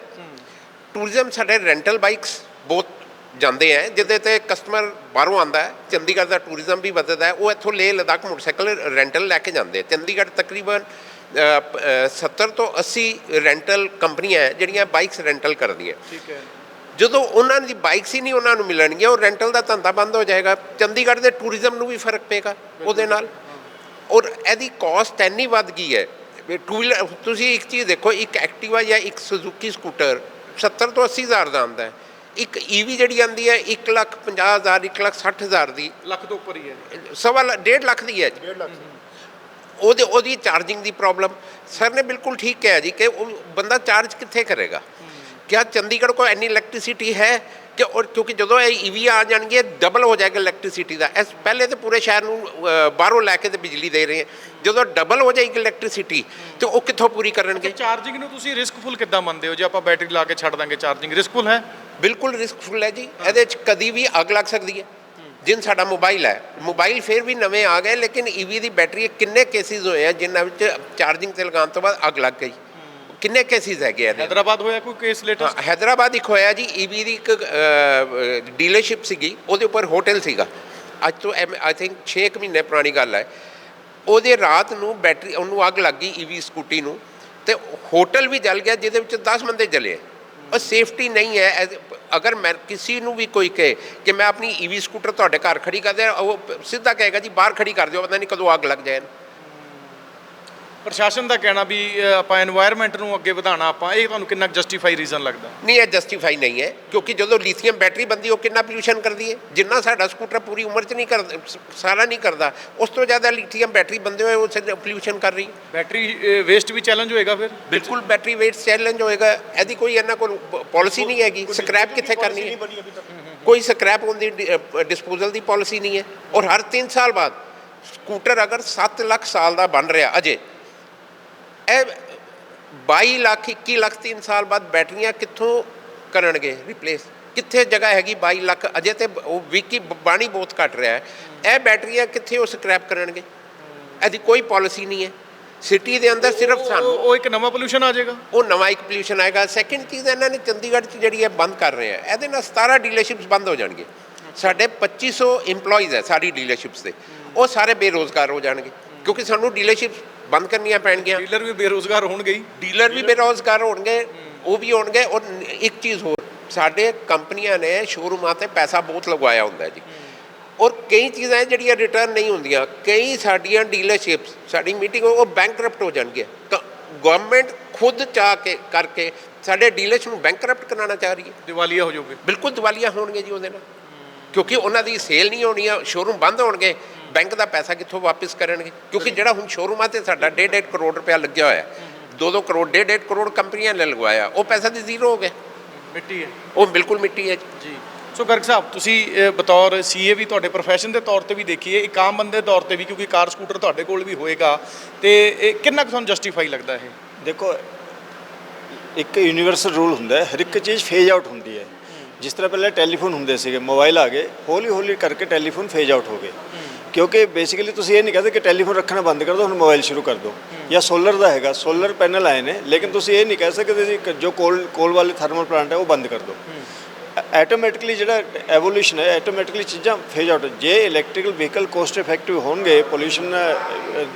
Speaker 3: ਟੂਰਿਜ਼ਮ ਸਾਡੇ ਰੈਂਟਲ ਬਾਈਕਸ ਬਹੁਤ ਜਾਂਦੇ ਹੈ ਜਿਹਦੇ ਤੇ ਕਸਟਮਰ ਬਾਹਰੋਂ ਆਉਂਦਾ ਹੈ। ਚੰਡੀਗੜ੍ਹ ਦਾ ਟੂਰਿਜ਼ਮ ਵੀ ਵੱਧਦਾ ਹੈ, ਉਹ ਇੱਥੋਂ ਲੇਹ ਲਦਾਖ ਮੋਟਰਸਾਈਕਲ ਰੈਂਟਲ ਲੈ ਕੇ ਜਾਂਦੇ। ਚੰਡੀਗੜ੍ਹ ਤਕਰੀਬਨ 70 ਤੋਂ 80 ਰੈਂਟਲ ਕੰਪਨੀਆਂ ਹੈ ਜਿਹੜੀਆਂ ਬਾਈਕਸ ਰੈਂਟਲ ਕਰਦੀਆਂ।
Speaker 1: ਠੀਕ ਹੈ।
Speaker 3: ਜਦੋਂ ਉਹਨਾਂ ਦੀ ਬਾਈਕਸ ਹੀ ਨਹੀਂ ਉਹਨਾਂ ਨੂੰ ਮਿਲਣਗੀਆਂ, ਉਹ ਰੈਂਟਲ ਦਾ ਧੰਦਾ ਬੰਦ ਹੋ ਜਾਏਗਾ। ਚੰਡੀਗੜ੍ਹ ਦੇ ਟੂਰਿਜ਼ਮ ਨੂੰ ਵੀ ਫਰਕ ਪਏਗਾ ਉਹਦੇ ਨਾਲ। ਔਰ ਇਹਦੀ ਕਾਸਟ ਇੰਨੀ ਵੱਧ ਗਈ ਹੈ। ਟੂ ਵੀਲਰ ਤੁਸੀਂ ਇੱਕ ਚੀਜ਼ ਦੇਖੋ, ਇੱਕ ਐਕਟਿਵਾ ਜਾਂ ਇੱਕ ਸੁਜ਼ੂਕੀ ਸਕੂਟਰ 70 ਤੋਂ 80 ਹਜ਼ਾਰ ਦਾ ਆਉਂਦਾ ਹੈ। ਇੱਕ ਈਵੀ ਜਿਹੜੀ ਆਉਂਦੀ ਹੈ 1,50,000 1,60,000 ਦੀ,
Speaker 1: ਲੱਖ ਤੋਂ ਉੱਪਰ ਹੀ ਹੈ,
Speaker 3: 1.5 ਲੱਖ ਦੀ ਹੈ ਜੀ।
Speaker 1: 1.5 ਲੱਖ।
Speaker 3: ਉਹਦੀ ਚਾਰਜਿੰਗ ਦੀ ਪ੍ਰੋਬਲਮ। ਸਰ ਨੇ ਬਿਲਕੁਲ ਠੀਕ ਕਿਹਾ ਜੀ ਕਿ ਉਹ ਬੰਦਾ ਚਾਰਜ ਕਿੱਥੇ ਕਰੇਗਾ। क्या चंडीगढ़ को इन्नी इलैक्ट्रिसिटी है कि और क्योंकि जो ईवी आ जाएंगे डबल हो जाएगा इलैक्ट्रिसिटी का। इस पहले तो पूरे शहर में बाहरों लैके बिजली दे रहे हैं, जो डबल हो जाएगी इलैक्ट्रिसिटी तो वो कितों पूरी करेंगे।
Speaker 1: ਚਾਰਜਿੰਗ ਨੂੰ ਤੁਸੀਂ ਰਿਸਕਫੁਲ ਕਿੱਦਾਂ ਮੰਨਦੇ ਹੋ? ਜੇ ਆਪਾਂ ਬੈਟਰੀ ਲਾ ਕੇ ਛੱਡ ਦਾਂਗੇ, ਚਾਰਜਿੰਗ ਰਿਸਕਫੁਲ ਹੈ?
Speaker 3: बिल्कुल रिस्कफुल है जी। ਇਹਦੇ 'ਚ ਕਦੀ ਵੀ ਅੱਗ ਲੱਗ ਸਕਦੀ ਹੈ। ਜਿਨ ਸਾਡਾ ਮੋਬਾਈਲ ਹੈ, ਮੋਬਾਈਲ ਫਿਰ ਵੀ ਨਵੇਂ ਆ ਗਏ, ਲੇਕਿਨ ਈਵੀ ਦੀ ਬੈਟਰੀ ਕਿੰਨੇ ਕੇਸਿਸ ਹੋਏ ਆ ਜਿਨ੍ਹਾਂ ਵਿੱਚ ਚਾਰਜਿੰਗ ਤੇ ਲਗਾਉਣ ਤੋਂ ਬਾਅਦ ਅੱਗ ਲੱਗ ਗਈ। ਕਿੰਨੇ ਕੇਸਿਸ ਹੈਗੇ ਆ?
Speaker 1: ਹੈਦਰਾਬਾਦ ਹੋਇਆ ਕੋਈ ਕੇਸ ਲੇਟੈਸਟ?
Speaker 3: ਹੈਦਰਾਬਾਦ ਇੱਕ ਹੋਇਆ ਜੀ, ਈਵੀ ਦੀ ਇੱਕ ਡੀਲਰਸ਼ਿਪ ਸੀਗੀ, ਉਹਦੇ ਉੱਪਰ ਹੋਟਲ ਸੀਗਾ। ਅੱਜ ਤੋਂ ਆਈ ਥਿੰਕ 6 ਮਹੀਨੇ ਪੁਰਾਣੀ ਗੱਲ ਹੈ। ਉਹਦੇ ਰਾਤ ਨੂੰ ਬੈਟਰੀ ਉਹਨੂੰ ਅੱਗ ਲੱਗ ਗਈ ਈਵੀ ਸਕੂਟੀ ਨੂੰ, ਤੇ ਹੋਟਲ ਵੀ ਜਲ ਗਿਆ ਜਿਹਦੇ ਵਿੱਚ 10 ਬੰਦੇ ਜਲੇ। और सेफ्टी नहीं है। अगर मैं किसी ਨੂੰ ਵੀ ਕੋਈ ਕਹੇ ਕਿ ਮੈਂ ਆਪਣੀ ਈਵੀ ਸਕੂਟਰ ਤੁਹਾਡੇ ਘਰ ਖੜੀ ਕਰ ਦਿਆਂ, ਉਹ ਸਿੱਧਾ ਕਹੇਗਾ ਜੀ ਬਾਹਰ ਖੜੀ ਕਰ ਦਿਓ, ਪਤਾ ਨਹੀਂ ਕਦੋਂ ਅੱਗ ਲੱਗ ਜਾਏ।
Speaker 1: ਪ੍ਰਸ਼ਾਸਨ ਦਾ ਕਹਿਣਾ ਵੀ ਆਪਾਂ এনवायरमेंट ਨੂੰ ਅੱਗੇ ਵਧਾਉਣਾ, ਆਪਾਂ ਇਹ ਤੁਹਾਨੂੰ ਕਿੰਨਾ ਜਸਟੀਫਾਈ ਰੀਜ਼ਨ ਲੱਗਦਾ?
Speaker 3: ਨਹੀਂ, ਇਹ ਜਸਟੀਫਾਈ ਨਹੀਂ ਹੈ, ਕਿਉਂਕਿ ਜਦੋਂ ਲੀਥੀਅਮ ਬੈਟਰੀ ਬੰਦੀ ਉਹ ਕਿੰਨਾ ਪੋਲਿਊਸ਼ਨ ਕਰਦੀ ਹੈ। ਜਿੰਨਾ ਸਾਡਾ ਸਕੂਟਰ ਪੂਰੀ ਉਮਰ 'ਚ ਨਹੀਂ ਕਰਦਾ, ਸਾਰਾ ਨਹੀਂ ਕਰਦਾ, ਉਸ ਤੋਂ ਜ਼ਿਆਦਾ ਲੀਥੀਅਮ ਬੈਟਰੀ ਬੰਦੇ ਹੋਏ ਉਹ ਪੋਲਿਊਸ਼ਨ ਕਰ ਰਹੀ।
Speaker 1: ਬੈਟਰੀ ਵੇਸਟ ਵੀ ਚੈਲੰਜ ਹੋਏਗਾ ਫਿਰ?
Speaker 3: ਬਿਲਕੁਲ ਬੈਟਰੀ ਵੇਸਟ ਚੈਲੰਜ ਹੋਏਗਾ। ਇਹਦੀ ਕੋਈ ਇਹਨਾਂ ਕੋਲ ਪਾਲਿਸੀ ਨਹੀਂ ਹੈਗੀ। ਸਕ੍ਰੈਪ ਕਿੱਥੇ ਕਰਨੀ ਹੈ? ਕੋਈ ਸਕ੍ਰੈਪ ਹੋਣ ਦੀ ਡਿਸਪੋਜ਼ਲ ਦੀ ਪਾਲਿਸੀ ਨਹੀਂ ਹੈ। ਔਰ ਹਰ 3 ਸਾਲ ਬਾਅਦ ਸਕੂਟਰ ਅਗਰ 7 ਲੱਖ ਸਾਲ ਦਾ ਬਣ ਰਿਹਾ ਅਜੇ, ਇਹ 22 ਲੱਖ 21 ਲੱਖ 3 ਸਾਲ ਬਾਅਦ ਬੈਟਰੀਆਂ ਕਿੱਥੋਂ ਕਰਨਗੇ ਰਿਪਲੇਸ? ਕਿੱਥੇ ਜਗ੍ਹਾ ਹੈਗੀ 22 ਲੱਖ? ਅਜੇ ਤੇ ਉਹ ਵਿਕੀ ਬਾਣੀ ਬਹੁਤ ਘੱਟ ਰਿਹਾ ਹੈ। ਇਹ ਬੈਟਰੀਆਂ ਕਿੱਥੇ ਉਹ ਸਕ੍ਰੈਪ ਕਰਨਗੇ? ਇਹਦੀ ਕੋਈ ਪਾਲਿਸੀ ਨਹੀਂ ਹੈ। ਸਿਟੀ ਦੇ ਅੰਦਰ ਸਿਰਫ ਸਾਨੂੰ
Speaker 1: ਉਹ ਇੱਕ ਨਵਾਂ ਪੋਲਿਊਸ਼ਨ ਆ ਜਾਏਗਾ,
Speaker 3: ਉਹ ਨਵਾਂ ਇੱਕ ਪੋਲਿਊਸ਼ਨ ਆਏਗਾ। ਸੈਕਿੰਡ ਚੀਜ਼ ਇਹਨਾਂ ਨੇ ਚੰਡੀਗੜ੍ਹ 'ਚ ਜਿਹੜੀ ਹੈ ਬੰਦ ਕਰ ਰਹੇ ਆ, ਇਹਦੇ ਨਾਲ 17 ਡੀਲਰਸ਼ਿਪਸ ਬੰਦ ਹੋ ਜਾਣਗੇ। ਸਾਡੇ 2500 ਇੰਪਲੋਈਜ਼ ਹੈ ਸਾਡੀ ਡੀਲਰਸ਼ਿਪਸ ਦੇ, ਉਹ ਸਾਰੇ ਬੇਰੁਜ਼ਗਾਰ ਹੋ ਜਾਣਗੇ, ਕਿਉਂਕਿ ਸਾਨੂੰ ਡੀਲਰਸ਼ਿਪਸ ਬੰਦ ਕਰਨੀਆਂ ਪੈਣਗੀਆਂ।
Speaker 1: ਡੀਲਰ ਵੀ ਬੇਰੁਜ਼ਗਾਰ ਹੋਣਗੇ ਹੀ,
Speaker 3: ਡੀਲਰ ਵੀ ਬੇਰੁਜ਼ਗਾਰ ਹੋਣਗੇ, ਉਹ ਵੀ ਹੋਣਗੇ। ਔਰ ਇੱਕ ਚੀਜ਼ ਹੋਰ, ਸਾਡੇ ਕੰਪਨੀਆਂ ਨੇ ਸ਼ੋਰੂਮਾਂ 'ਤੇ ਪੈਸਾ ਬਹੁਤ ਲਗਵਾਇਆ ਹੁੰਦਾ ਜੀ, ਔਰ ਕਈ ਚੀਜ਼ਾਂ ਜਿਹੜੀਆਂ ਰਿਟਰਨ ਨਹੀਂ ਹੁੰਦੀਆਂ। ਕਈ ਸਾਡੀਆਂ ਡੀਲਰਸ਼ਿਪਸ, ਸਾਡੀ ਮੀਟਿੰਗ ਉਹ ਬੈਂਕਰਪਟ ਹੋ ਜਾਣਗੇ। ਗਵਰਨਮੈਂਟ ਖੁਦ ਚਾਹ ਕੇ ਕਰਕੇ ਸਾਡੇ ਡੀਲਰਸ ਨੂੰ ਬੈਂਕਰਪਟ ਕਰਾਉਣਾ ਚਾਹ ਰਹੀ ਹੈ।
Speaker 1: ਦਿਵਾਲੀਆ ਹੋ ਜਾਓਗੇ।
Speaker 3: ਬਿਲਕੁਲ ਦਿਵਾਲੀਆ ਹੋਣਗੇ ਜੀ ਉਹਦੇ ਨਾਲ, ਕਿਉਂਕਿ ਉਹਨਾਂ ਦੀ ਸੇਲ ਨਹੀਂ ਹੋਣੀ ਆ, ਸ਼ੋਰੂਮ ਬੰਦ ਹੋਣਗੇ। ਬੈਂਕ ਦਾ ਪੈਸਾ ਕਿੱਥੋਂ ਵਾਪਸ ਕਰਨਗੇ? ਕਿਉਂਕਿ ਜਿਹੜਾ ਹੁਣ ਸ਼ੋਰੂਮਾਂ 'ਤੇ ਸਾਡਾ 1.5 ਕਰੋੜ ਰੁਪਇਆ ਲੱਗਿਆ ਹੋਇਆ, 2-2 ਕਰੋੜ 1.5 ਕਰੋੜ ਕੰਪਨੀਆਂ ਨੇ ਲਗਵਾਇਆ, ਉਹ ਪੈਸਾ ਤਾਂ ਜ਼ੀਰੋ ਹੋ ਗਿਆ,
Speaker 1: ਮਿੱਟੀ ਹੈ,
Speaker 3: ਉਹ ਬਿਲਕੁਲ ਮਿੱਟੀ ਹੈ
Speaker 1: ਜੀ। ਸੋ ਗਰਗ ਸਾਹਿਬ, ਤੁਸੀਂ ਬਤੌਰ ਸੀਏ ਵੀ, ਤੁਹਾਡੇ ਪ੍ਰੋਫੈਸ਼ਨ ਦੇ ਤੌਰ ਤੇ ਵੀ ਦੇਖੀਏ, ਇੱਕ ਆਮ ਬੰਦੇ ਦੇ ਤੌਰ ਤੇ ਵੀ, ਕਿਉਂਕਿ ਕਾਰ ਸਕੂਟਰ ਤੁਹਾਡੇ ਕੋਲ ਵੀ ਹੋਏਗਾ, ਤੇ ਇਹ ਕਿੰਨਾ ਕੁ ਤੁਹਾਨੂੰ ਜਸਟੀਫਾਈ ਲੱਗਦਾ? ਇਹ
Speaker 4: ਦੇਖੋ, ਇੱਕ ਯੂਨੀਵਰਸਲ ਰੂਲ ਹੁੰਦਾ ਹੈ, ਹਰ ਇੱਕ ਚੀਜ਼ ਫੇਜ ਆਊਟ ਹੁੰਦੀ ਹੈ। ਜਿਸ ਤਰ੍ਹਾਂ ਪਹਿਲਾਂ ਟੈਲੀਫੋਨ ਹੁੰਦੇ ਸੀਗੇ, ਮੋਬਾਈਲ ਆ ਗਏ, ਹੌਲੀ ਹੌਲੀ ਕਰਕੇ ਟੈਲੀਫੋਨ ਫੇਜ ਆਊਟ ਹੋ ਗਏ। ਕਿਉਂਕਿ ਬੇਸਿਕਲੀ ਤੁਸੀਂ ਇਹ ਨਹੀਂ ਕਹਿੰਦੇ ਕਿ ਟੈਲੀਫੋਨ ਰੱਖਣਾ ਬੰਦ ਕਰ ਦਿਓ, ਹੁਣ ਮੋਬਾਈਲ ਸ਼ੁਰੂ ਕਰ ਦਿਓ। ਜਾਂ ਸੋਲਰ ਦਾ ਹੈਗਾ, ਸੋਲਰ ਪੈਨਲ ਆਏ ਨੇ, ਲੇਕਿਨ ਤੁਸੀਂ ਇਹ ਨਹੀਂ ਕਹਿ ਸਕਦੇ ਜੀ ਜੋ ਕੋਲ ਵਾਲੇ ਥਰਮਲ ਪਲਾਂਟ ਹੈ ਉਹ ਬੰਦ ਕਰ ਦਿਓ। ਐਟੋਮੈਟਿਕਲੀ ਜਿਹੜਾ ਐਵੋਲੂਸ਼ਨ ਹੈ, ਐਟੋਮੈਟਿਕਲੀ ਚੀਜ਼ਾਂ ਫੇਜ ਆਊਟ। ਜੇ ਇਲੈਕਟ੍ਰੀਕਲ ਵਹੀਕਲ ਕੋਸਟ ਇਫੈਕਟਿਵ ਹੋਣਗੇ, ਪੋਲਿਊਸ਼ਨ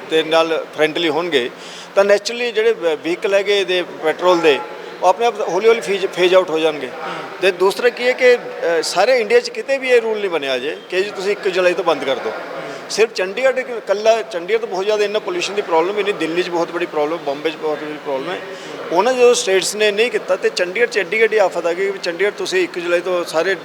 Speaker 4: ਦੇ ਨਾਲ ਫਰੈਂਡਲੀ ਹੋਣਗੇ, ਤਾਂ ਨੈਚੁਰਲੀ ਜਿਹੜੇ ਵਹੀਕਲ ਹੈਗੇ ਇਹਦੇ ਪੈਟਰੋਲ ਦੇ, ਉਹ ਆਪਣੇ ਆਪ ਹੌਲੀ ਹੌਲੀ ਫੇਜ ਆਊਟ ਹੋ ਜਾਣਗੇ। ਅਤੇ ਦੂਸਰਾ ਕੀ ਹੈ ਕਿ ਸਾਰੇ ਇੰਡੀਆ 'ਚ ਕਿਤੇ ਵੀ ਇਹ ਰੂਲ ਨਹੀਂ ਬਣਿਆ ਜੇ ਕਿ ਜੀ ਤੁਸੀਂ 1 ਜੁਲਾਈ ਤੋਂ ਬੰਦ ਕਰ ਦਿਓ। ਸਿਰਫ ਚੰਡੀਗੜ੍ਹ ਇਕੱਲਾ, ਚੰਡੀਗੜ੍ਹ ਤੋਂ ਬਹੁਤ ਜ਼ਿਆਦਾ ਇੰਨਾ ਪੋਲਿਊਸ਼ਨ ਦੀ ਪ੍ਰੋਬਲਮ ਹੀ ਨਹੀਂ, ਦਿੱਲੀ 'ਚ ਬਹੁਤ ਬੜੀ ਪ੍ਰੋਬਲਮ, ਬੰਬੇ 'ਚ ਬਹੁਤ ਬੜੀ ਪ੍ਰੋਬਲਮ ਹੈ। ਉਹਨਾਂ ਜਦੋਂ ਸਟੇਟਸ ਨੇ ਨਹੀਂ ਕੀਤਾ ਤੇ ਚੰਡੀਗੜ੍ਹ 'ਚ ਐਡੀ ਗੱਡੀ ਆਫਤ ਆ ਗਈ ਕਿ ਚੰਡੀਗੜ੍ਹ ਤੁਸੀਂ 1 ਜੁਲਾਈ ਤੋਂ ਸਾਰੇ